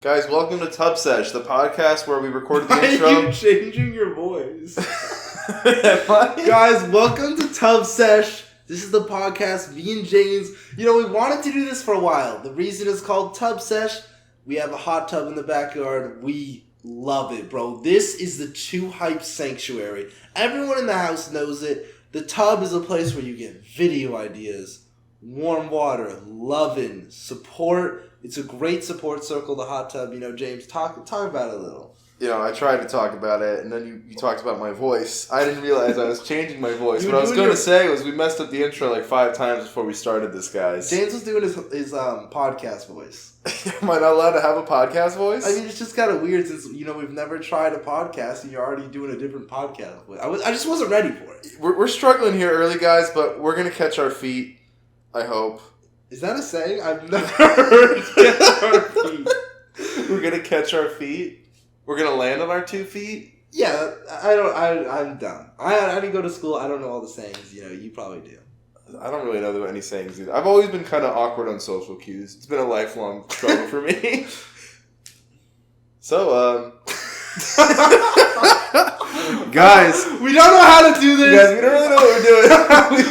Guys, welcome to Sesh, the podcast where we recorded the Why intro. are you changing your voice? Guys, Guys, welcome to Sesh. This is the podcast, me and James. You know, we wanted to do this for a while. The reason it's called Sesh, we have a hot tub in the backyard. We love it, bro. This is the Too Hype Sanctuary. Everyone in the house knows it. The tub is a place where you get video ideas, warm water, loving, support. It's a great support circle, the hot tub. You know, James, talk about it a little. you know, I tried to talk about it, and then you talked about my voice. I didn't realize I was changing my voice. What I was going to say was we messed up the intro like 5 times before we started this, guys. James was doing his podcast voice. Am I not allowed to have a podcast voice? I mean, it's just kind of weird since, you know, we've never tried a podcast and you're already doing a different podcast voice. I just wasn't ready for it. We're struggling here early, guys, but we're going to catch our feet, I hope. Is that a saying? I've never heard catch our feet. We're going to catch our feet? We're going to land on our 2 feet? Yeah, I'm done. I didn't go to school. I don't know all the sayings. You know, you probably do. I don't really know any sayings either. I've always been kind of awkward on social cues. It's been a lifelong struggle for me. So, guys, we don't know how to do this. Guys, we don't really know what we're doing. We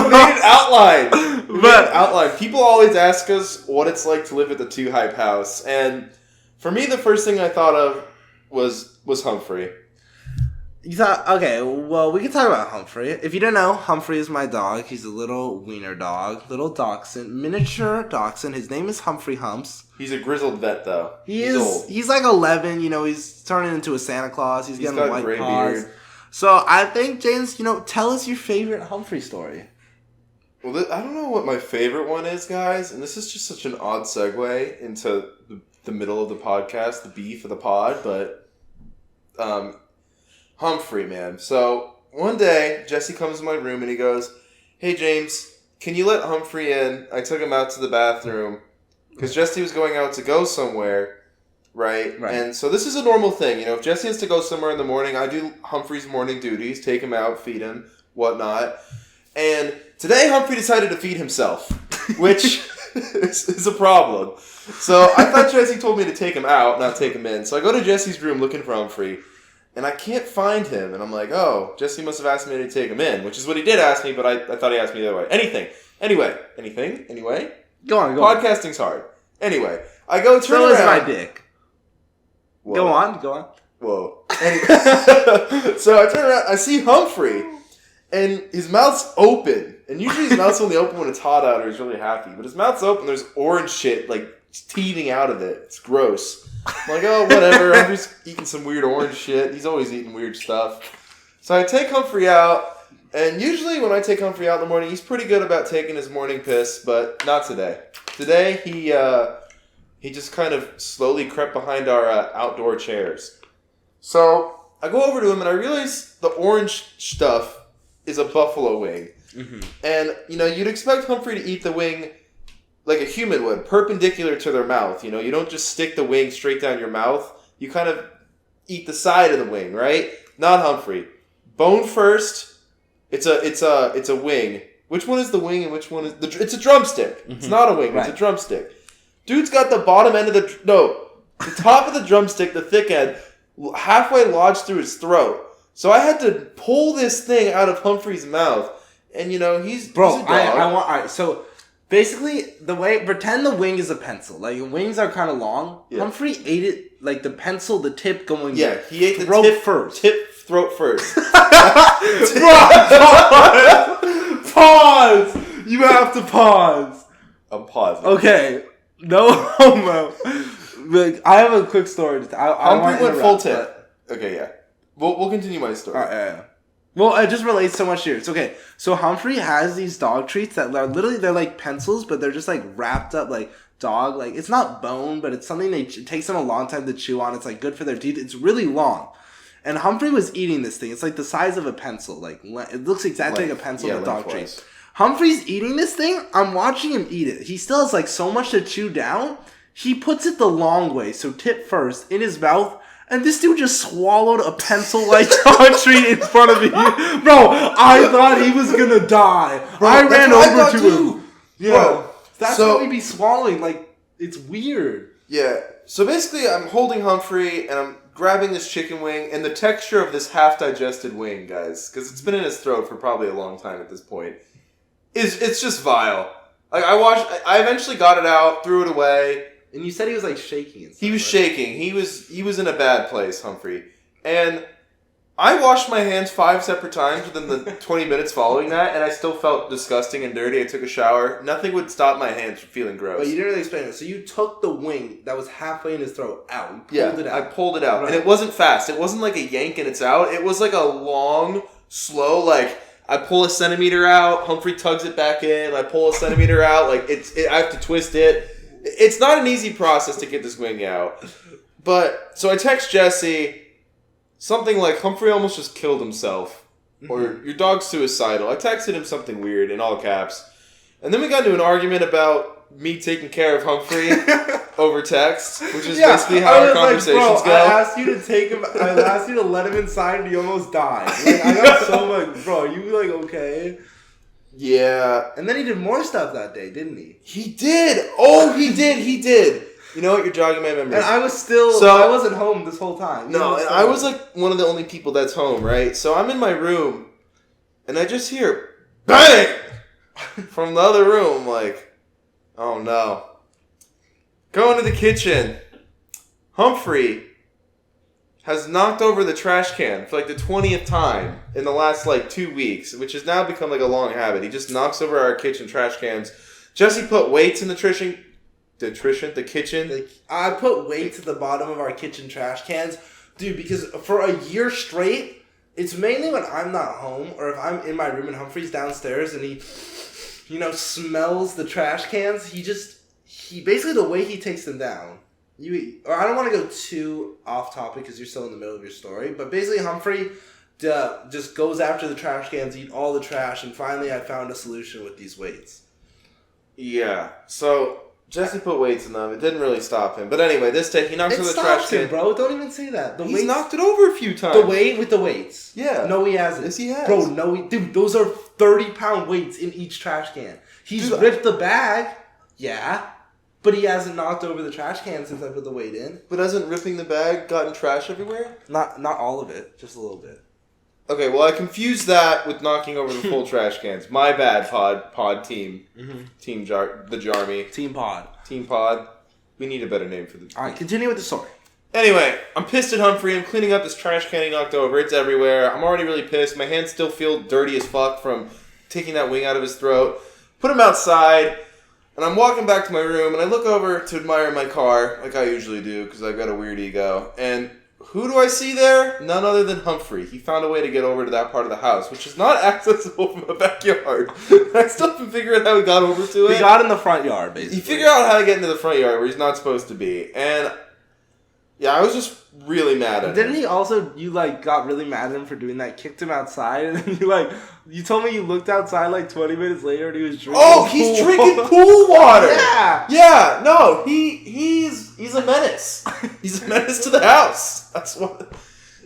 made an outline. People always ask us what it's like to live at the Too Hype house, and for me, the first thing I thought of was Humphrey. You thought, okay, well, we can talk about Humphrey. If you don't know, Humphrey is my dog. He's a little wiener dog, little dachshund, miniature dachshund. His name is Humphrey Humps. He's a grizzled vet, though. He's old. He's like 11, you know, he's turning into a Santa Claus. He's getting got white gray paws. beard. So I think, James, you know, tell us your favorite Humphrey story. Well, I don't know what my favorite one is, guys, and this is just such an odd segue into the middle of the podcast, the beef of the pod, but Humphrey, man. So one day, Jesse comes in my room and he goes, "Hey, James, can you let Humphrey in? I took him out to the bathroom because Jesse was going out to go somewhere, right? And so this is a normal thing, you know. If Jesse has to go somewhere in the morning, I do Humphrey's morning duties, take him out, feed him, whatnot. And today, Humphrey decided to feed himself, which is a problem. So I thought Jesse told me to take him out, not take him in. So I go to Jesse's room looking for Humphrey, and I can't find him. And I'm like, oh, Jesse must have asked me to take him in, which is what he did ask me, but I thought he asked me the other way. Anyway. Go on. Podcasting's hard. Anyway, I go turn around. So is my dick. Whoa. Go on. Whoa. Anyway, so I turn around, I see Humphrey, and his mouth's open. And usually his mouth's only open when it's hot out or he's really happy. But his mouth's open, there's orange shit, like, teething out of it. It's gross. I'm like, oh, whatever. I'm just eating some weird orange shit. He's always eating weird stuff. So I take Humphrey out, and usually when I take Humphrey out in the morning, he's pretty good about taking his morning piss, but not today. Today, he just kind of slowly crept behind our outdoor chairs. So I go over to him, and I realize the orange stuff is a buffalo wing. Mm-hmm. And, you know, you'd expect Humphrey to eat the wing like a human would, perpendicular to their mouth. You know, you don't just stick the wing straight down your mouth. You kind of eat the side of the wing, right? Not Humphrey. Bone first. It's a wing. Which one is the wing and which one is it's a drumstick. Mm-hmm. It's not a wing. Right. It's a drumstick. Dude's got the bottom end of the top of the drumstick, the thick end, halfway lodged through his throat. So I had to pull this thing out of Humphrey's mouth, and you know he's a dog. Alright, so basically pretend the wing is a pencil. Like wings are kind of long. Yeah. Humphrey ate it like the pencil, the tip going. Yeah, he ate the tip first. Throat first. Pause. You have to pause. I'm pausing. Okay. No homo. Look, I have a quick story. Humphrey went full tip. Okay, yeah. We'll continue my story. Yeah. Well, it just relates so much here. It's okay. So Humphrey has these dog treats that are literally, they're like pencils, but they're just like wrapped up like dog. Like it's not bone, but it's something it takes them a long time to chew on. It's like good for their teeth. It's really long. And Humphrey was eating this thing. It's like the size of a pencil. Like it looks exactly like a pencil in a dog treat. Humphrey's eating this thing. I'm watching him eat it. He still has like so much to chew down. He puts it the long way, so tip first, in his mouth. And this dude just swallowed a pencil-like dog treat in front of me. Bro, I thought he was gonna die. Bro, I ran over to him. Yeah. Bro, that's what we be swallowing. Like, it's weird. Yeah. So basically, I'm holding Humphrey, and I'm grabbing this chicken wing, and the texture of this half-digested wing, guys, because it's been in his throat for probably a long time at this point, it's just vile. Like, I eventually got it out, threw it away. And you said he was, like, shaking and stuff, He was shaking. He was in a bad place, Humphrey. And I washed my hands 5 separate times within the 20 minutes following that, and I still felt disgusting and dirty. I took a shower. Nothing would stop my hands from feeling gross. But you didn't really explain it. So you took the wing that was halfway in his throat out. You pulled it out. I pulled it out. Right. And it wasn't fast. It wasn't like a yank and it's out. It was like a long, slow, like, I pull a centimeter out, Humphrey tugs it back in, I pull a centimeter out, like, I have to twist it. It's not an easy process to get this wing out. But, so I text Jesse something like, Humphrey almost just killed himself. Or, your dog's suicidal. I texted him something weird in all caps. And then we got into an argument about me taking care of Humphrey over text, which is basically how our conversations go. I asked you to take him, I asked you to let him inside and he almost died. Like, I got so much, bro, are you like okay? Yeah. And then he did more stuff that day, didn't he? He did! Oh, he did! You know what? You're jogging my memory. And I was I wasn't home this whole time. No, and I was like one of the only people that's home, right? So I'm in my room, and I just hear BANG! From the other room, like, oh no. Go into the kitchen. Humphrey has knocked over the trash can for like the 20th time in the last like 2 weeks, which has now become like a long habit. He just knocks over our kitchen trash cans. Jesse put weights in the kitchen. I put weights at the bottom of our kitchen trash cans. Dude, because for a year straight, it's mainly when I'm not home or if I'm in my room and Humphrey's downstairs and he, smells the trash cans. He basically, the way he takes them down. I don't want to go too off topic because you're still in the middle of your story, but basically Humphrey just goes after the trash cans, eat all the trash, and finally I found a solution with these weights. Yeah, so Jesse put weights in them. It didn't really stop him. But anyway, this day he knocks over the trash can. Bro. Don't even say that. He's knocked it over a few times. The weight with the weights. Yeah. No, he hasn't. Yes, he has. Bro, no, dude, those are 30-pound weights in each trash can. He's ripped the bag. Yeah. But he hasn't knocked over the trash can since I put the weight in. But hasn't ripping the bag gotten trash everywhere? Not all of it. Just a little bit. Okay, well, I confused that with knocking over the full trash cans. My bad, pod team. Mm-hmm. The Jarmy. Team Pod. We need a better name for the team. Alright, continue with the story. Anyway, I'm pissed at Humphrey. I'm cleaning up this trash can he knocked over. It's everywhere. I'm already really pissed. My hands still feel dirty as fuck from taking that wing out of his throat. Put him outside, and I'm walking back to my room, and I look over to admire my car, like I usually do, because I've got a weird ego. And who do I see there? None other than Humphrey. He found a way to get over to that part of the house, which is not accessible from the backyard. I still haven't figured out how he got over to it. He got in the front yard, basically. He figured out how to get into the front yard where he's not supposed to be. And yeah, I was just really mad at him. Didn't he also, you got really mad at him for doing that, kicked him outside, and then you told me you looked outside 20 minutes later and he was drinking he's drinking pool water! Yeah! Yeah, no, he's a menace. He's a menace to the house. That's what...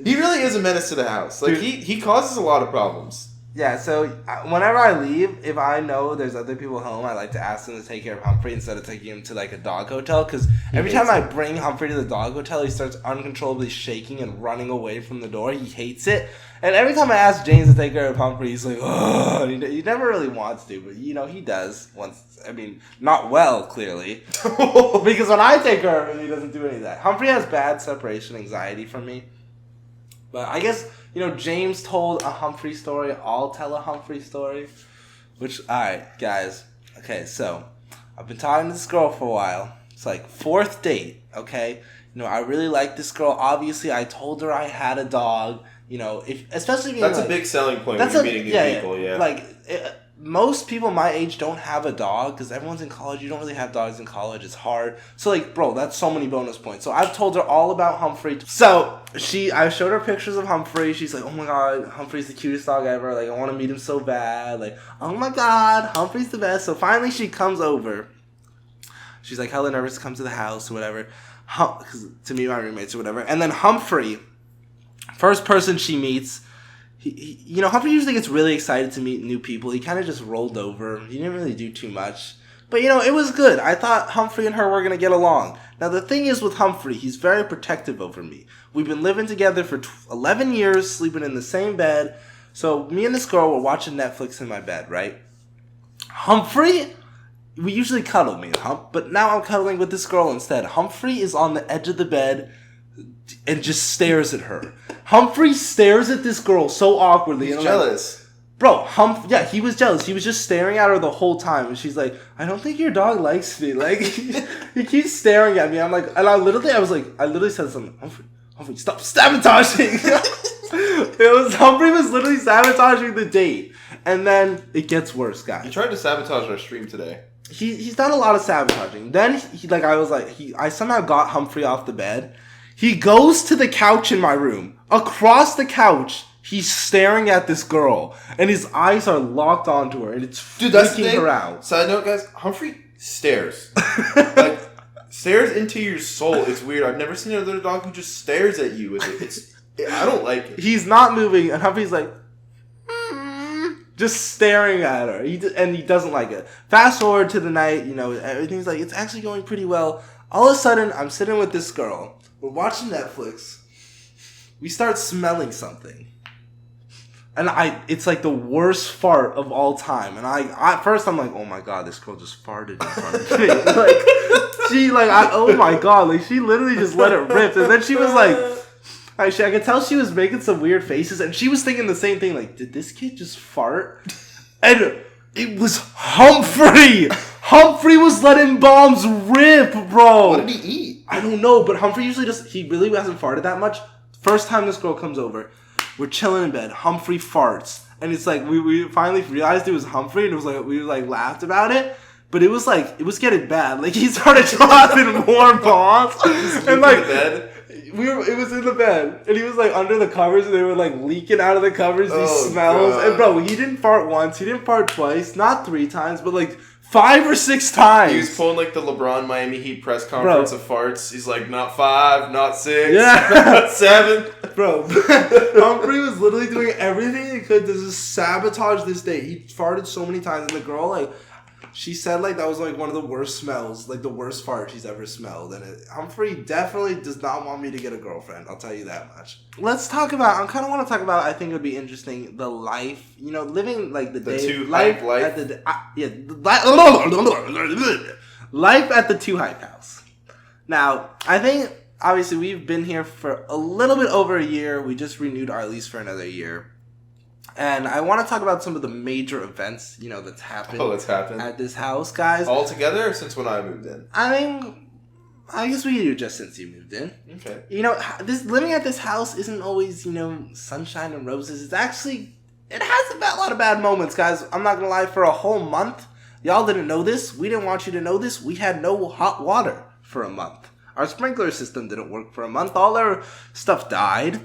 He really is a menace to the house. Like, he causes a lot of problems. Yeah, so whenever I leave, if I know there's other people home, I like to ask them to take care of Humphrey instead of taking him to a dog hotel. Because every time I bring Humphrey to the dog hotel, he starts uncontrollably shaking and running away from the door. He hates it. And every time I ask James to take care of Humphrey, he's like, oh, he never really wants to, but he does once. I mean, not well, clearly. Because when I take care of him, he doesn't do any of that. Humphrey has bad separation anxiety from me. But I guess, James told a Humphrey story. I'll tell a Humphrey story. Alright, guys. Okay, so, I've been talking to this girl for a while. It's 4th date, okay? I really like this girl. Obviously, I told her I had a dog. Especially being that's a big selling point when you're meeting new people, yeah. Most people my age don't have a dog because everyone's in college. You don't really have dogs in college. It's hard. So, bro, that's so many bonus points. So, I've told her all about Humphrey. So, I showed her pictures of Humphrey. She's like, oh my god, Humphrey's the cutest dog ever. I want to meet him so bad. Oh my god, Humphrey's the best. So, finally, she comes over. She's hella nervous to come to the house or whatever. To meet my roommates or whatever. And then Humphrey, first person she meets, Humphrey usually gets really excited to meet new people. He kind of just rolled over. He didn't really do too much. But, it was good. I thought Humphrey and her were going to get along. Now, the thing is with Humphrey, he's very protective over me. We've been living together for 11 years, sleeping in the same bed. So, me and this girl were watching Netflix in my bed, right? Humphrey, we usually cuddle, me and Hump, but now I'm cuddling with this girl instead. Humphrey is on the edge of the bed and just stares at her. Humphrey stares at this girl so awkwardly. He's jealous. Bro, he was jealous. He was just staring at her the whole time. And she's like, I don't think your dog likes me. Like, he keeps staring at me. I'm like, and I literally said something. Humphrey, stop sabotaging. Humphrey was literally sabotaging the date. And then it gets worse, guys. He tried to sabotage our stream today. He's done a lot of sabotaging. Then, I somehow got Humphrey off the bed. He goes to the couch in my room. Across the couch, he's staring at this girl, and his eyes are locked onto her, and it's freaking her out. Side note, guys, Humphrey stares. Stares into your soul. It's weird. I've never seen another dog who just stares at you with it. I don't like it. He's not moving, and Humphrey's like, just staring at her, and he doesn't like it. Fast forward to the night, everything's like, it's actually going pretty well. All of a sudden, I'm sitting with this girl. We're watching Netflix. We start smelling something. And it's like the worst fart of all time. And at first I'm like, oh my god, this girl just farted in front of me. Oh my god, she literally just let it rip. And then she was like, I could tell she was making some weird faces. And she was thinking the same thing, like, did this kid just fart? And it was Humphrey! Humphrey was letting bombs rip, bro! What did he eat? I don't know, but Humphrey usually he really hasn't farted that much. First time this girl comes over, we're chilling in bed. Humphrey farts. And it's like, we finally realized it was Humphrey, and it was like, we laughed about it. But it was getting bad. Like, he started dropping more bombs. And bed? It was in the bed. And he was under the covers, and they were leaking out of the covers, these smells. God. And bro, he didn't fart once, he didn't fart twice, not 3 times, but 5 or 6 times. He was pulling the LeBron Miami Heat press conference of farts. He's like, not 5, not 6, not 7. Bro, Humphrey was literally doing everything he could to just sabotage this date. He farted so many times, and the girl, she said, that was, one of the worst smells, the worst fart she's ever smelled. And Humphrey definitely does not want me to get a girlfriend, I'll tell you that much. Let's talk about, I kind of want to talk about, I think it would be interesting, the life, living, the day. Life. At the, life at the 2 Hype House. Now, I think, obviously, we've been here for a little bit over a year. We just renewed our lease for another year. And I want to talk about some of the major events, that's happened. Oh, that's happened. At this house, guys. All together or since when I moved in? I mean, I guess we do just since you moved in. Okay. Living at this house isn't always, sunshine and roses. It has a lot of bad moments, guys. I'm not going to lie, for a whole month, y'all didn't know this. We didn't want you to know this. We had no hot water for a month. Our sprinkler system didn't work for a month. All our stuff died.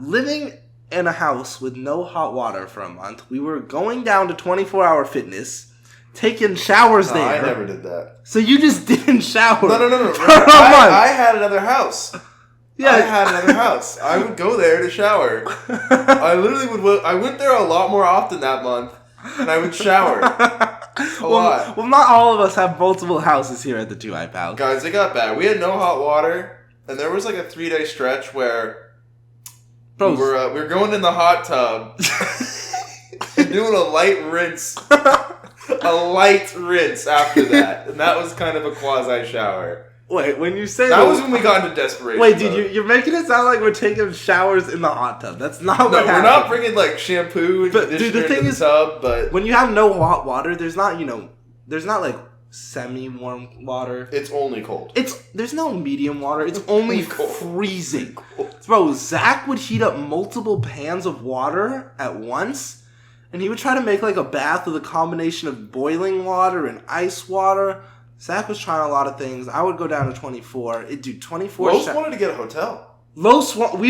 Living in a house with no hot water for a month. We were going down to 24-hour fitness, taking showers there. I never did that. So you just didn't shower? No. I had another house. Yeah, I had another house. I would go there to shower. I literally I went there a lot more often that month, and I would shower. A lot. Well, not all of us have multiple houses here at the 2 Hype House. Guys, it got bad. We had no hot water, and there was a 3-day stretch where we were going in the hot tub and doing a light rinse. A light rinse after that. And that was kind of a quasi-shower. Wait, when you say that was when we got into desperation. Wait, dude, you're making it sound like we're taking showers in the hot tub. That's not what happened. No, we're not bringing shampoo and conditioner in the tub, but when you have no hot water, there's not semi-warm water. It's only cold. There's no medium water. It's only freezing. Cold. Bro, Zach would heat up multiple pans of water at once, and he would try to make a bath with a combination of boiling water and ice water. Zach was trying a lot of things. I would go down to 24. It'd do 24. Los wanted to get a hotel. We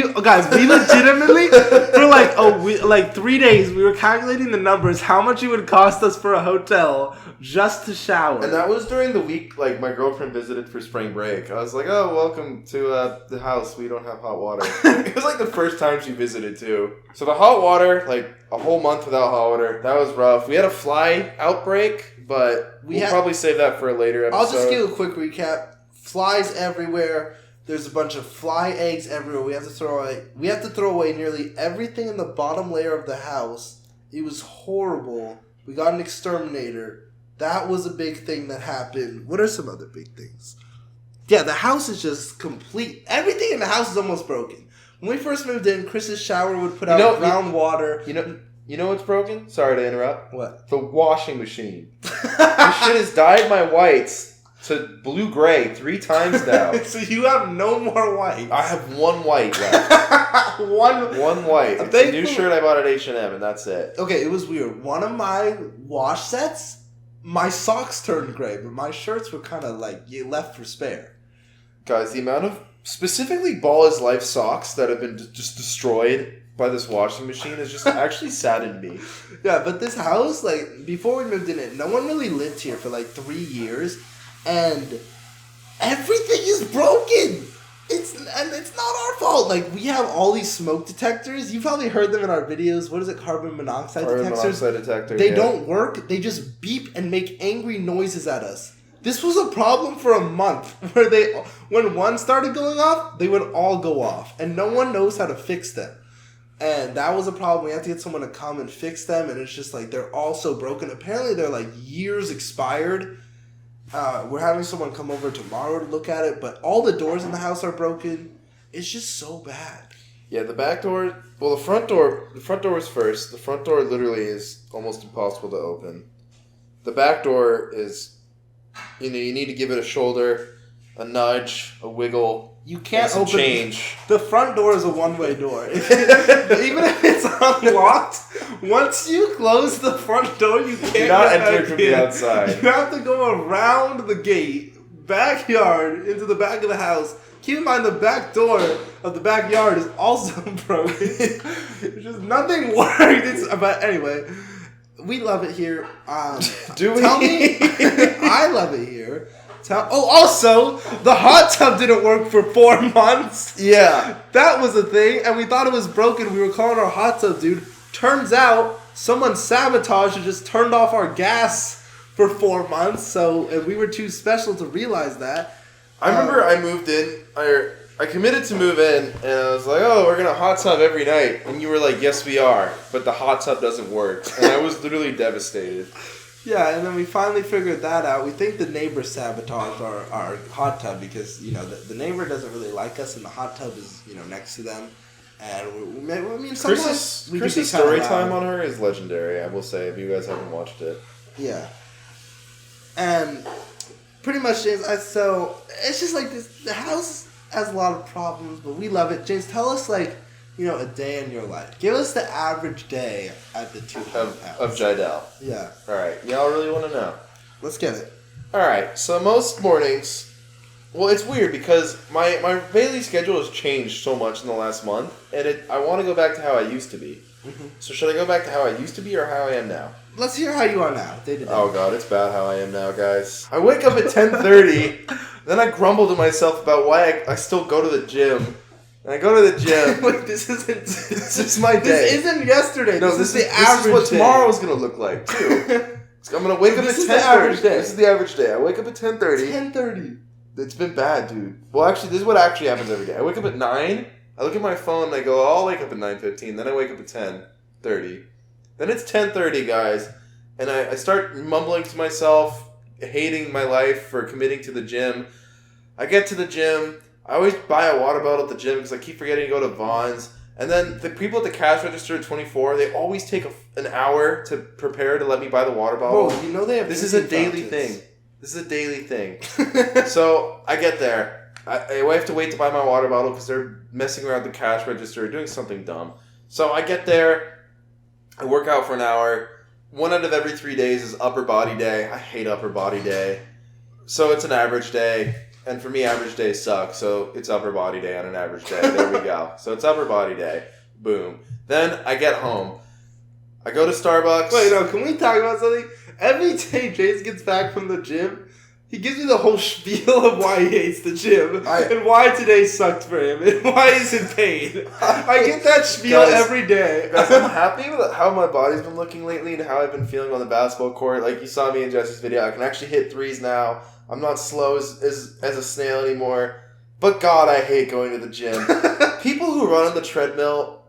legitimately for 3 days we were calculating the numbers, how much it would cost us for a hotel just to shower. And that was during the week my girlfriend visited for spring break. I was like, oh, welcome to the house. We don't have hot water. It was the first time she visited too. So the hot water, a whole month without hot water, that was rough. We had a fly outbreak but we'll probably save that for a later episode. I'll just give a quick recap. Flies everywhere. There's a bunch of fly eggs everywhere. We have to throw away nearly everything in the bottom layer of the house. It was horrible. We got an exterminator. That was a big thing that happened. What are some other big things? Yeah, the house is just complete. Everything in the house is almost broken. When we first moved in, Chris's shower would put out brown water. You know what's broken? Sorry to interrupt. What? The washing machine. This shit has dyed my whites to blue-gray 3 times now. So you have no more whites. I have 1 white left. One white. It's a new shirt I bought at H&M, and that's it. Okay, it was weird. One of my wash sets, my socks turned gray, but my shirts were kind of like you left for spare. Guys, the amount of specifically Ball is Life socks that have been just destroyed by this washing machine has just actually saddened me. Yeah, but this house, like, before we moved in it, no one really lived here for like 3 years. And everything is broken. It's not our fault. Like, we have all these smoke detectors. You probably heard them in our videos. What is it? Carbon monoxide detectors. They don't work. They just beep and make angry noises at us. This was a problem for a month where when one started going off, they would all go off. And no one knows how to fix them. And that was a problem. We have to get someone to come and fix them. And it's just like, they're all so broken. Apparently, they're like years expired. We're having someone come over tomorrow to look at it, but all the doors in the house are broken. It's just so bad. Yeah, the back door... Well, the front door was first. The front door literally is almost impossible to open. The back door is... You need to give it a shoulder, a nudge, a wiggle. You can't open... change. The front door is a one-way door. Even if it's unlocked, once you close the front door, you can't You're not entering from the outside. You have to go around the gate, backyard, into the back of the house. Keep in mind, the back door of the backyard is also broken. It's just nothing works. But anyway, we love it here. Do we? Tell me, I love it here. Also, the hot tub didn't work for 4 months. Yeah. That was a thing, and we thought it was broken. We were calling our hot tub dude. Turns out, someone sabotaged and just turned off our gas for 4 months, and we were too special to realize that. I remember I moved in, I committed to move in, and I was like, oh, we're going to hot tub every night. And you were like, yes, we are, but the hot tub doesn't work. And I was literally devastated. Yeah, and then we finally figured that out. We think the neighbor sabotaged our hot tub because, the neighbor doesn't really like us and the hot tub is, next to them. And sometimes Chris's story time on her is legendary, I will say, if you guys haven't watched it. Yeah. And pretty much, James, so it's just like this. The house has a lot of problems, but we love it. James, tell us, a day in your life. Give us the average day at the 200 house. Of Jiedel. Yeah. All right. Y'all really want to know? Let's get it. All right. So most mornings, well, it's weird because my daily schedule has changed so much in the last month, and I want to go back to how I used to be. Mm-hmm. So should I go back to how I used to be or how I am now? Let's hear how you are now, day to day. Oh, God, it's bad how I am now, guys. I wake up at 10:30, then I grumble to myself about why I still go to the gym. And I go to the gym. Wait, this is my day. This isn't yesterday. No, this is the average day. This is what tomorrow's going to look like, too. I'm going to wake up at 10:30. This is the average day. This is the average day. I wake up at 10:30. 10:30. It's been bad, dude. Well, actually, this is what actually happens every day. I wake up at 9. I look at my phone and I go, I'll wake up at 9:15. Then I wake up at 10:30. Then it's 10:30, guys. And I start mumbling to myself, hating my life for committing to the gym. I get to the gym. I always buy a water bottle at the gym because I keep forgetting to go to Vaughn's. And then the people at the cash register at 24, they always take an hour to prepare to let me buy the water bottle. Whoa, they have... This is a daily thing. This is a daily thing. So I get there. I have to wait to buy my water bottle because they're messing around the cash register, doing something dumb. So I get there. I work out for an hour. 1 out of every 3 days is upper body day. I hate upper body day. So it's an average day. And for me, average days suck. So it's upper body day on an average day. There we go. So it's upper body day. Boom. Then I get home. I go to Starbucks. Wait, no, can we talk about something? Every day James gets back from the gym, He gives me the whole spiel of why he hates the gym and why today sucked for him and why he's in pain. I get that spiel every day. Guys, I'm happy with how my body's been looking lately and how I've been feeling on the basketball court. Like you saw me in Jesse's video, I can actually hit threes now. I'm not slow as a snail anymore. But God, I hate going to the gym. People who run on the treadmill,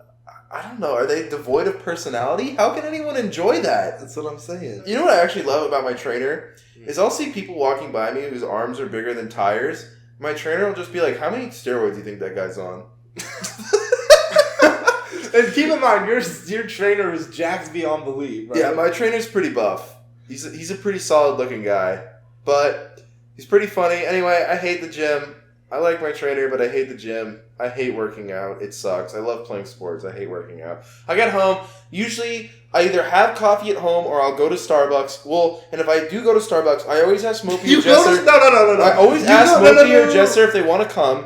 I don't know, are they devoid of personality? How can anyone enjoy that? That's what I'm saying. You know what I actually love about my trainer? Is I'll see people walking by me whose arms are bigger than tires. My trainer will just be like, how many steroids do you think that guy's on? And keep in mind, your trainer is jacked beyond belief, right? Yeah, my trainer's pretty buff. He's a pretty solid looking guy. But he's pretty funny. Anyway, I hate the gym. I like my trainer, but I hate the gym. I hate working out. It sucks. I love playing sports. I hate working out. I get home. Usually, I either have coffee at home or I'll go to Starbucks. Well, and if I do go to Starbucks, I always ask Smokey or Jesser. No. I always ask Smokey or Jesser if they want to come.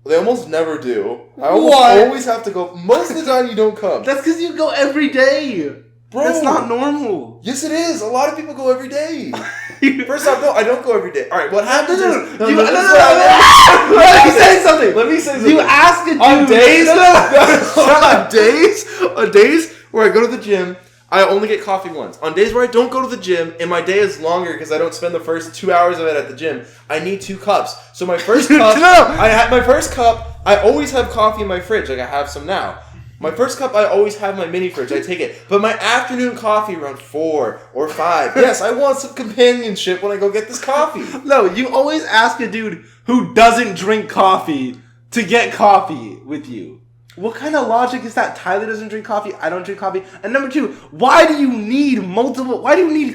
They almost never do. I always have to go. Most of the time, you don't come. That's because you go every day. Bro. That's not normal. Yes, it is. A lot of people go every day. First off, no, I don't go every day. All right, what happens is... Let me say something. You ask a dude... On days where I go to the gym, I only get coffee once. On days where I don't go to the gym, and my day is longer because I don't spend the first 2 hours of it at the gym, I need 2 cups. So my first cup, I always have coffee in my fridge. Like I have some now. My first cup, I always have my mini fridge. I take it. But my afternoon coffee around 4 or 5. Yes, I want some companionship when I go get this coffee. No, you always ask a dude who doesn't drink coffee to get coffee with you. What kind of logic is that? Tyler doesn't drink coffee. I don't drink coffee. And number 2, why do you need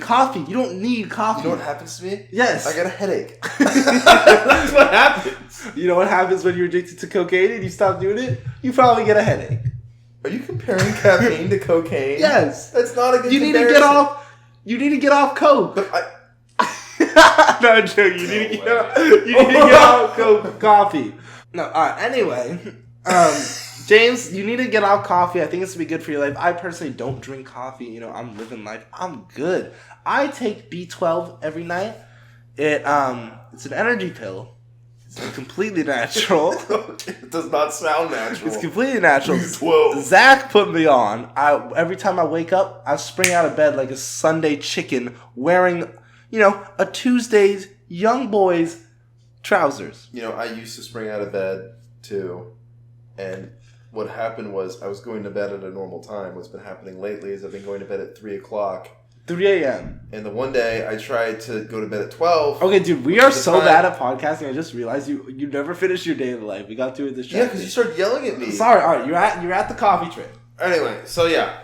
coffee? You don't need coffee. You know what happens to me? Yes. I get a headache. That's what happens. You know what happens when you're addicted to cocaine and you stop doing it? You probably get a headache. Are you comparing caffeine to cocaine? Yes. That's not a good comparison. You need to get off coke. But no, I'm joking. You need to get off coke coffee. No, anyway. James, you need to get off coffee. I think this would be good for your life. I personally don't drink coffee. You know, I'm living life. I'm good. I take B12 every night. It's an energy pill. It's completely natural. It does not sound natural. It's completely natural. B12. Zach put me on. Every time I wake up, I spring out of bed like a Sunday chicken wearing, a Tuesday's young boy's trousers. I used to spring out of bed too. And what happened was I was going to bed at a normal time. What's been happening lately is I've been going to bed at 3 o'clock. 3 a.m. And the one day I tried to go to bed at 12. Okay, dude, we are so bad at podcasting. I just realized you never finished your day in life. We got to it this Yeah, because you started yelling at me. Sorry, all right, you're at the coffee tray. Anyway, so yeah,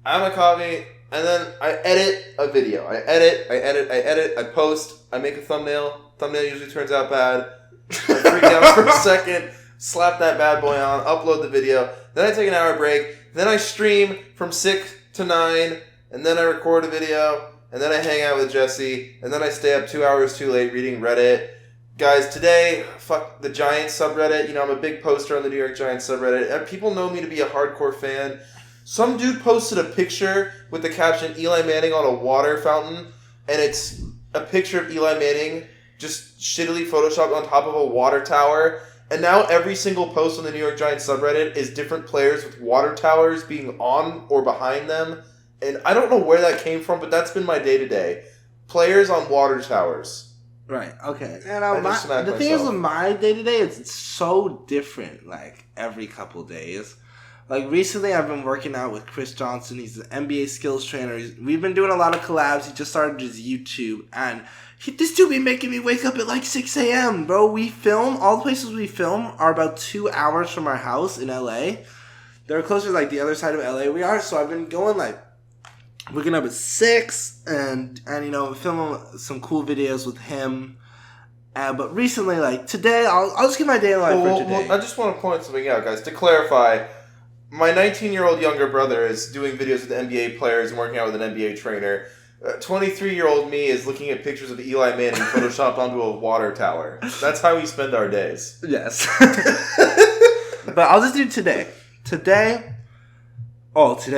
I have my coffee, and then I edit a video. I edit, I post, I make a thumbnail. Thumbnail usually turns out bad. I freak out for a second, slap that bad boy on, upload the video. Then I take an hour break. Then I stream from 6 to 9. And then I record a video, and then I hang out with Jesse, and then I stay up 2 hours too late reading Reddit. Guys, today, fuck the Giants subreddit. I'm a big poster on the New York Giants subreddit. And people know me to be a hardcore fan. Some dude posted a picture with the caption, Eli Manning on a water fountain, and it's a picture of Eli Manning just shittily photoshopped on top of a water tower. And now every single post on the New York Giants subreddit is different players with water towers being on or behind them. And I don't know where that came from, but that's been my day-to-day. Players on water towers. Right, okay. And the thing is with my day-to-day, it's so different, every couple days. Recently I've been working out with Chris Johnson. He's an NBA skills trainer. We've been doing a lot of collabs. He just started his YouTube. And this dude be making me wake up at 6 a.m., bro. All the places we film are about 2 hours from our house in LA. They're closer to, the other side of LA we are. So I've been going, waking up at 6 and filming some cool videos with him. But recently, today, I'll just get my day in life for today. I just want to point something out, guys. To clarify, my 19-year-old younger brother is doing videos with NBA players and working out with an NBA trainer. 23-year-old me is looking at pictures of Eli Manning photoshopped onto a water tower. That's how we spend our days. Yes. But I'll just do today. Today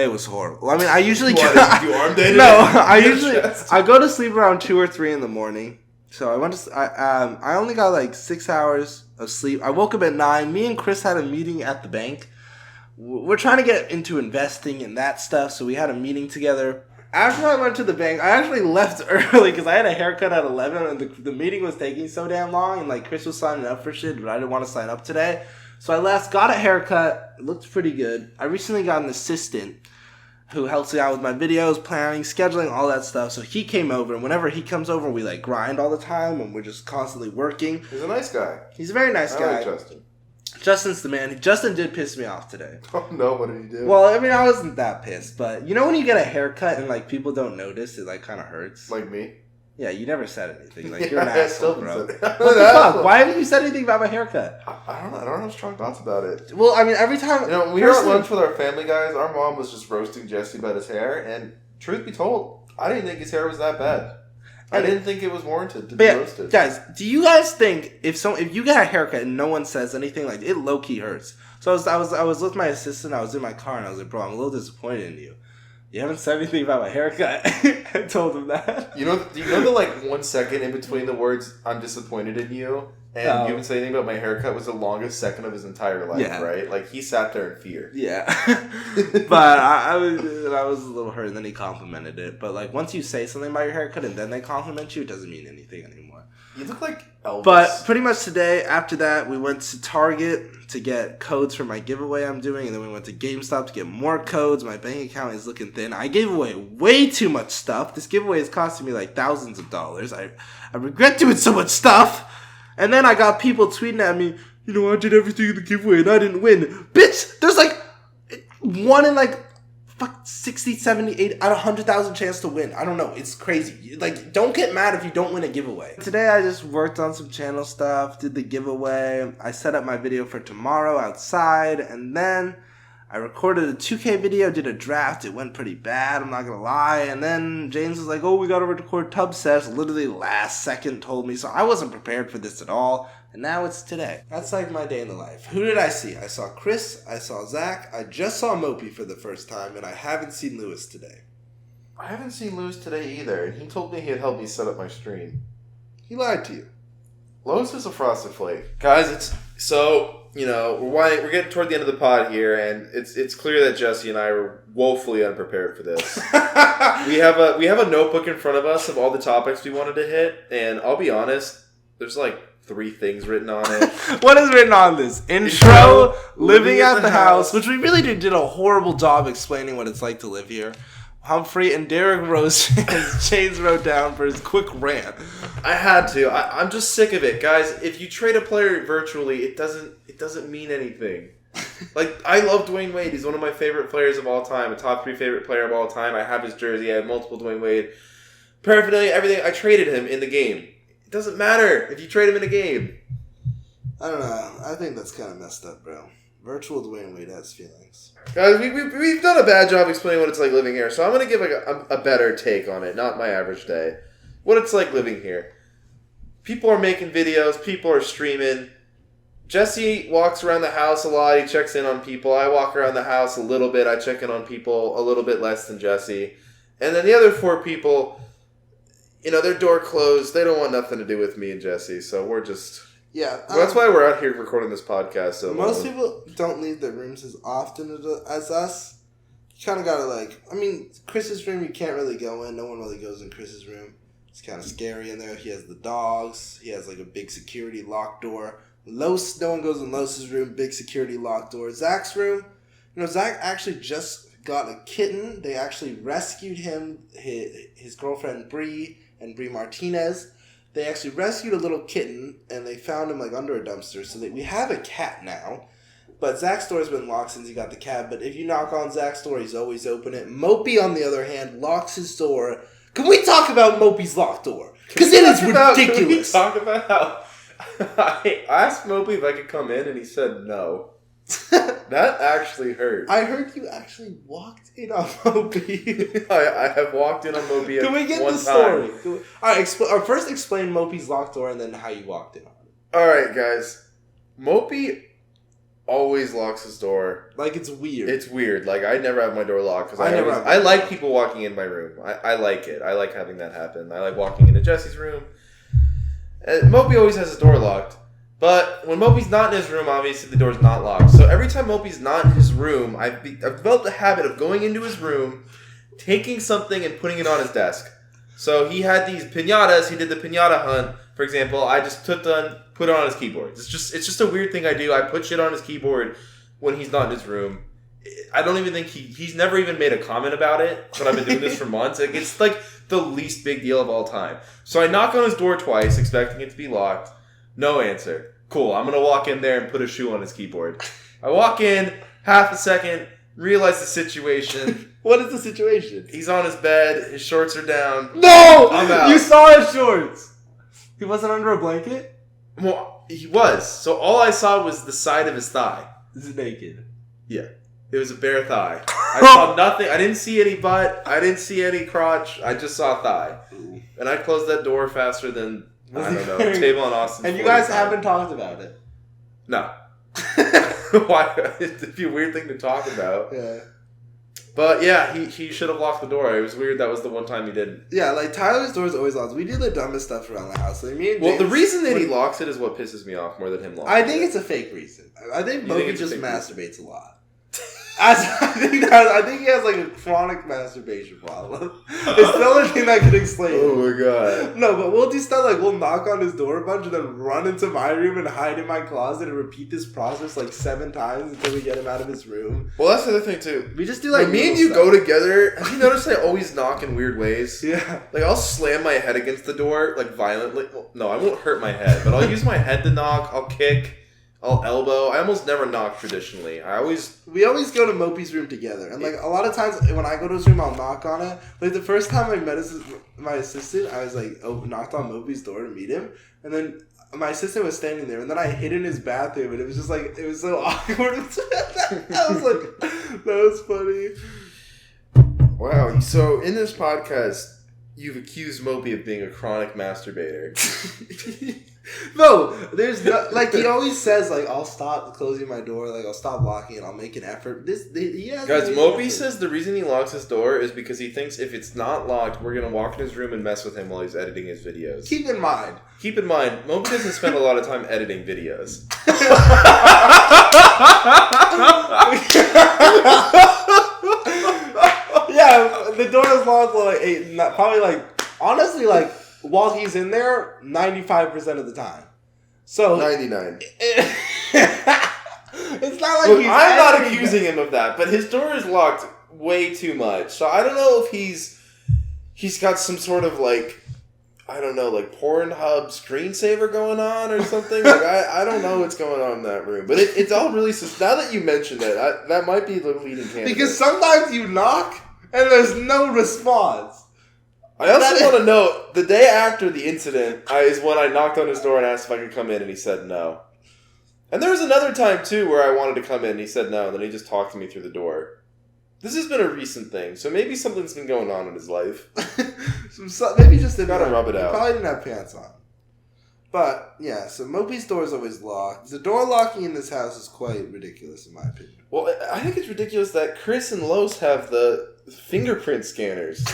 was horrible. I mean, I usually do arm day today? No, I go to sleep around 2 or 3 in the morning. So I went to. I only got like 6 hours of sleep. I woke up at 9. Me and Chris had a meeting at the bank. We're trying to get into investing and that stuff, so we had a meeting together. After I went to the bank, I actually left early because I had a haircut at 11, and the meeting was taking so damn long, and like Chris was signing up for shit, but I didn't want to sign up today. So I left, got a haircut. It looked pretty good. I recently got an assistant who helps me out with my videos, planning, scheduling, all that stuff. So he came over, and whenever he comes over, we like grind all the time, and we're just constantly working. He's a nice guy. He's a very nice guy. I like Justin. Justin's the man. Justin did piss me off today. Oh no, what did he do? Well, I mean, I wasn't that pissed, but you know when you get a haircut and like people don't notice, it like kind of hurts. Like me? Yeah, you never said anything. Like you're an asshole, bro. What the fuck? Why haven't you said anything about my haircut? I don't know. I don't have strong thoughts about it. Well, I mean, every time when we were at lunch with our family guys, our mom was just roasting Jesse about his hair, and truth be told, I didn't think his hair was that bad. I didn't think it was warranted to be roasted. Guys, do you guys think if you get a haircut and no one says anything, like it low key hurts? So I was with my assistant. I was in my car and I was like, bro, I'm a little disappointed in you. You haven't said anything about my haircut. I told him that. Do you know the like 1 second in between the words "I'm disappointed in you" and you haven't said anything about my haircut was the longest second of his entire life, right? Like he sat there in fear. Yeah, but I was a little hurt, and then he complimented it. But like once you say something about your haircut and then they compliment you, it doesn't mean anything anymore. You look like Elvis. But pretty much today, after that, we went to Target to get codes for my giveaway I'm doing, and then we went to GameStop to get more codes. My bank account is looking thin. I gave away way too much stuff. This giveaway is costing me like thousands of dollars. I regret doing so much stuff. And then I got people tweeting at me, you know, I did everything in the giveaway and I didn't win. Bitch, there's like 1 in like 60, 70, 80 out of 100,000 chance to win. I don't know. It's crazy. Like, don't get mad if you don't win a giveaway. Today I just worked on some channel stuff, did the giveaway. I set up my video for tomorrow outside, and then I recorded a 2K video, did a draft. It went pretty bad, I'm not gonna lie. And then James was like, oh, we gotta record Tub Sesh. Literally last second told me, so I wasn't prepared for this at all. And now it's today. That's like my day in the life. Who did I see? I saw Chris, I saw Zach, I just saw Mopey for the first time, and I haven't seen Lewis today. I haven't seen Lewis today either, and he told me he'd help me set up my stream. He lied to you. Lois is a frosted flake. Guys, it's so, you know, we're getting toward the end of the pod here, and it's clear that Jesse and I were woefully unprepared for this. we have a notebook in front of us of all the topics we wanted to hit, and I'll be honest, there's like 3 things written on it. What is written on this? Intro, living at the house, which we really did a horrible job explaining what it's like to live here. Humphrey and Derek Rose James wrote down for his quick rant. I had to. I'm just sick of it, guys. If you trade a player virtually, it doesn't mean anything. Like, I love Dwayne Wade. He's one of my favorite players of all time, a top 3 favorite player of all time. I have his jersey. I have multiple Dwayne Wade paraphernalia, everything. I traded him in the game. It doesn't matter if you trade him in a game. I don't know. I think that's kind of messed up, bro. Virtual Dwayne Wade has feelings. Guys, we've done a bad job explaining what it's like living here, so I'm going to give like a better take on it, not my average day. What it's like living here. People are making videos. People are streaming. Jesse walks around the house a lot. He checks in on people. I walk around the house a little bit. I check in on people a little bit less than Jesse. And then the other 4 people, you know, their door closed. They don't want nothing to do with me and Jesse, so we're just... Yeah. Well, that's why we're out here recording this podcast. So most people don't leave their rooms as often as us. You kind of got to like... I mean, Chris's room, you can't really go in. No one really goes in Chris's room. It's kind of scary in there. He has the dogs. He has like a big security locked door. Los, no one goes in Los's room. Big security locked door. Zach's room, you know, Zach actually just got a kitten. They actually rescued him, his girlfriend Bree and Bree Martinez. They actually rescued a little kitten, and they found him like under a dumpster. So we have a cat now. But Zach's door's been locked since he got the cat. But if you knock on Zach's door, he's always open it. Mopey, on the other hand, locks his door. Can we talk about Mopey's locked door? Because it is ridiculous. Can we talk about how I asked Mopey if I could come in, and he said no. That actually hurt. I heard you actually walked in on Mopey. I have walked in on Mopey at one time. Can we get the story? All right, first explain Mopey's locked door and then how you walked in on it. All right, guys. Mopey always locks his door. Like, it's weird. It's weird. Like, I never have my door locked because I like people walking in my room. I like it. I like having that happen. I like walking into Jesse's room. Mopey always has his door locked. But when Mopey's not in his room, obviously the door's not locked. So every time Mopey's not in his room, I've developed a habit of going into his room, taking something and putting it on his desk. So he had these piñatas. He did the piñata hunt, for example. I just put it on his keyboard. It's just a weird thing I do. I put shit on his keyboard when he's not in his room. I don't even think he's never even made a comment about it, but I've been doing this for months. It's like the least big deal of all time. So I knock on his door twice, expecting it to be locked. No answer. Cool, I'm going to walk in there and put a shoe on his keyboard. I walk in, half a second, realize the situation. What is the situation? He's on his bed, his shorts are down. No! I'm out. You saw his shorts! He wasn't under a blanket? Well, he was. So all I saw was the side of his thigh. Is he naked? Yeah. It was a bare thigh. I saw nothing. I didn't see any butt. I didn't see any crotch. I just saw thigh. And I closed that door faster than... I don't know. Table on Austin. And you guys haven't talked about it? No. Why? It'd be a weird thing to talk about. Yeah. But yeah, he should have locked the door. It was weird that was the one time he didn't. Yeah, like Tyler's door is always locked. We do the dumbest stuff around the house. Like me and James, the reason that he locks it is what pisses me off more than him locking it. I think it's a fake reason. I think Moby just masturbates a lot. I think he has like a chronic masturbation problem. It's the only thing that can explain it. Oh my god. No, but we'll do stuff like we'll knock on his door a bunch and then run into my room and hide in my closet and repeat this process like 7 times until we get him out of his room. Well, that's the other thing too. We just do like when me and you go together, have you noticed I always knock in weird ways? Yeah. Like I'll slam my head against the door like violently. Well, no, I won't hurt my head, but I'll use my head to knock. I'll kick. I'll elbow. I almost never knock traditionally. We always go to Mopey's room together. And like a lot of times when I go to his room, I'll knock on it. Like the first time I met my assistant, I was like, knocked on Mopey's door to meet him. And then my assistant was standing there. And then I hid in his bathroom. And it was just like, it was so awkward. I was like, that was funny. Wow. So in this podcast, you've accused Mopey of being a chronic masturbator. No, there's no, like he always says like I'll stop closing my door, like I'll stop locking it, I'll make an effort. Guys, Mopey says the reason he locks his door is because he thinks if it's not locked, we're gonna walk in his room and mess with him while he's editing his videos. Keep in mind, Mopey doesn't spend a lot of time editing videos. Yeah, the door is locked like 8, probably like honestly like. While he's in there, 95% of the time. So 99. It's not like Look, I'm not accusing him of that, but his door is locked way too much. So I don't know if he's got some sort of like, I don't know, like Pornhub screensaver going on or something. Like I don't know what's going on in that room, but it's all really now that you mentioned it, that might be the leading candidate. Because sometimes you knock and there's no response. I also want to note, the day after the incident is when I knocked on his door and asked if I could come in, and he said no. And there was another time, too, where I wanted to come in, and he said no, and then he just talked to me through the door. This has been a recent thing, so maybe something's been going on in his life. Maybe just didn't gotta rub it out. Probably didn't have pants on. But, yeah, so Mopey's door is always locked. The door locking in this house is quite ridiculous, in my opinion. Well, I think it's ridiculous that Chris and Los have the fingerprint scanners.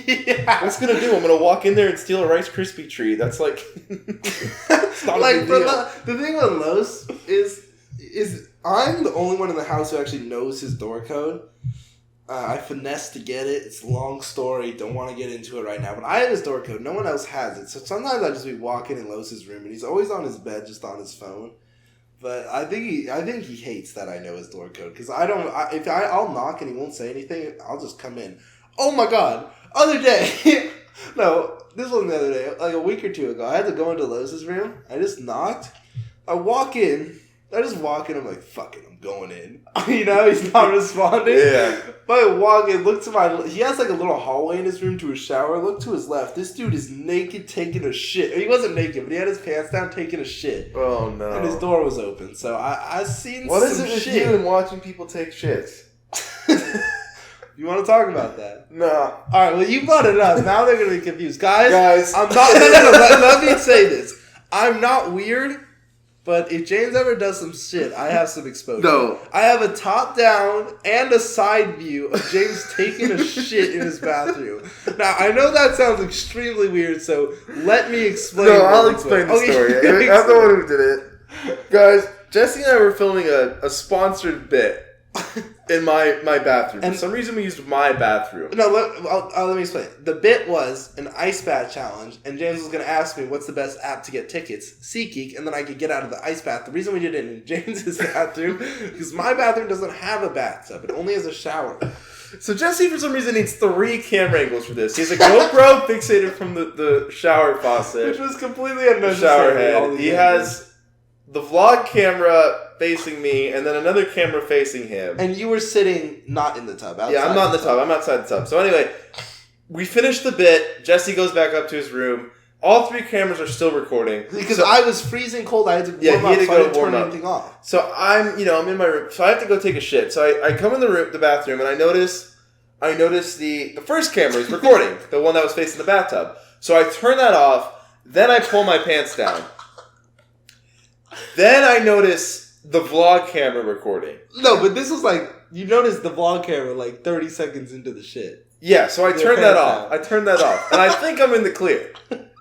Yeah. What's gonna do? I'm gonna walk in there and steal a Rice Krispie treat. That's like, it's not like a big deal. The thing with Los is I'm the only one in the house who actually knows his door code. I finessed to get it. It's a long story. Don't want to get into it right now. But I have his door code. No one else has it. So sometimes I just be walking in Los's room, and he's always on his bed, just on his phone. But I think he hates that I know his door code because I'll knock and he won't say anything. I'll just come in. Oh my god! Other day, no, this wasn't the other day. Like a week or two ago, I had to go into Los's room. I just knocked. I walk in. I'm like, fuck it, I'm going in. You know, he's not responding. Yeah. But I walk in, look to my... He has like a little hallway in his room to his shower. Look to his left. This dude is naked taking a shit. He wasn't naked, but he had his pants down taking a shit. Oh, no. And his door was open. So I seen what some is it with shit. you and watching people take shits? You want to talk about that? No. Alright, well, you brought it up. Now they're going to be confused. Guys, I'm not... No, let me say this. I'm not weird. But if James ever does some shit, I have some exposure. No. I have a top down and a side view of James taking a shit in his bathroom. Now, I know that sounds extremely weird, so let me explain. No, I'll explain the story. I'm the one who did it. Guys, Jesse and I were filming a sponsored bit in my bathroom. And for some reason, we used my bathroom. No, let me explain. The bit was an ice bath challenge, and James was going to ask me what's the best app to get tickets, SeatGeek, and then I could get out of the ice bath. The reason we did it in James's bathroom, because my bathroom doesn't have a bathtub. It only has a shower. So Jesse, for some reason, needs 3 camera angles for this. He has a GoPro fixated from the shower faucet. Which was completely unnecessary. Shower head. He has the vlog camera facing me, and then another camera facing him. And you were sitting not in the tub. Outside yeah, I'm not in the tub. I'm outside the tub. So anyway, we finished the bit. Jesse goes back up to his room. All 3 cameras are still recording. Because I was freezing cold. I had to warm up, so I didn't turn anything off. So I'm in my room. So I have to go take a shit. So I come in the bathroom, and I notice the first camera is recording, the one that was facing the bathtub. So I turn that off. Then I pull my pants down. Then I notice the vlog camera recording. No, but this was like, you noticed the vlog camera like 30 seconds into the shit. Yeah, so I turned that off. And I think I'm in the clear.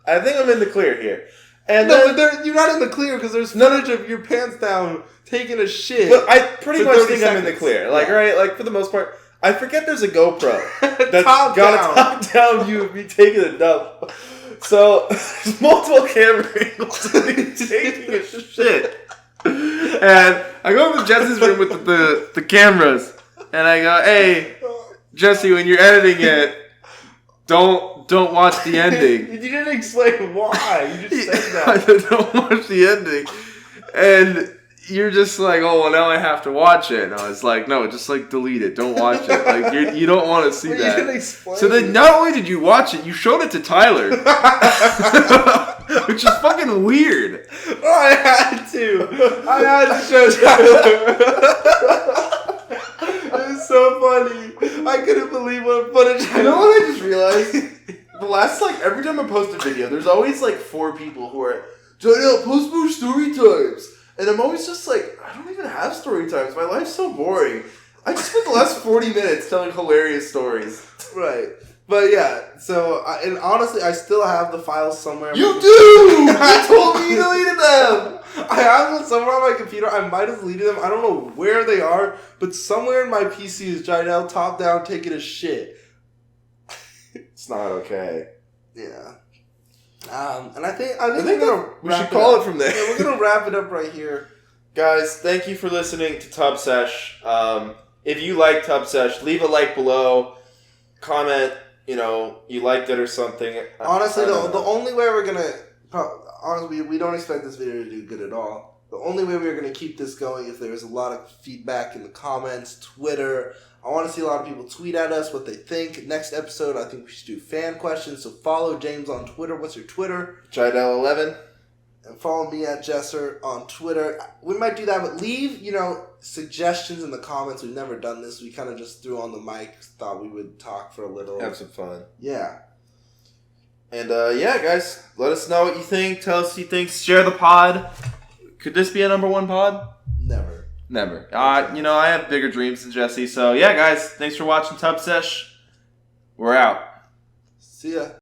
Here. And but you're not in the clear because there's footage of your pants down taking a shit. But I pretty much think seconds. I'm in the clear. Like, right? Like, for the most part. I forget there's a GoPro that's top got a top-down view of me taking a dump. So, there's multiple camera angles of me taking a shit. And I go into Jesse's room with the cameras, and I go, "Hey, Jesse, when you're editing it, don't watch the ending." You didn't explain why. You just said that. Don't watch the ending. And you're just like, "Oh, well, now I have to watch it." And I was like, "No, just like delete it. Don't watch it. Like you don't want to see that." You didn't explain. So then, not only did you watch it, you showed it to Tyler, which is fucking weird. Oh, I had to show Tyler. It was so funny. I couldn't believe what footage. You know what I just realized? The last every time I post a video, there's always 4 people who are, "Jiedel, post more story times." And I'm always just like, I don't even have story times. My life's so boring. I just spent the last 40 minutes telling hilarious stories. Right. But yeah, so, and honestly, I still have the files somewhere. You do! You told me you deleted them! I have them somewhere on my computer. I might have deleted them. I don't know where they are, but somewhere in my PC is Jiedel top down taking a shit. It's not okay. Yeah. And I think we should call it from there. Yeah, we're gonna wrap it up right here. Guys, thank you for listening to Tub Sesh. If you like Tub Sesh, leave a like below. Comment, you liked it or something. Honestly, the only way we're gonna... Honestly, we don't expect this video to do good at all. The only way we're gonna keep this going if there's a lot of feedback in the comments, Twitter. I want to see a lot of people tweet at us what they think. Next episode, I think we should do fan questions. So follow James on Twitter. What's your Twitter? Jiedel11. And follow me at JESSER on Twitter. We might do that, but leave, suggestions in the comments. We've never done this. We kind of just threw on the mic, thought we would talk for a little. Have some fun. Yeah. And, guys, let us know what you think. Tell us what you think. Share the pod. Could this be a #1 pod? Never. I have bigger dreams than Jesse. So, yeah, guys, thanks for watching Tub Sesh. We're out. See ya.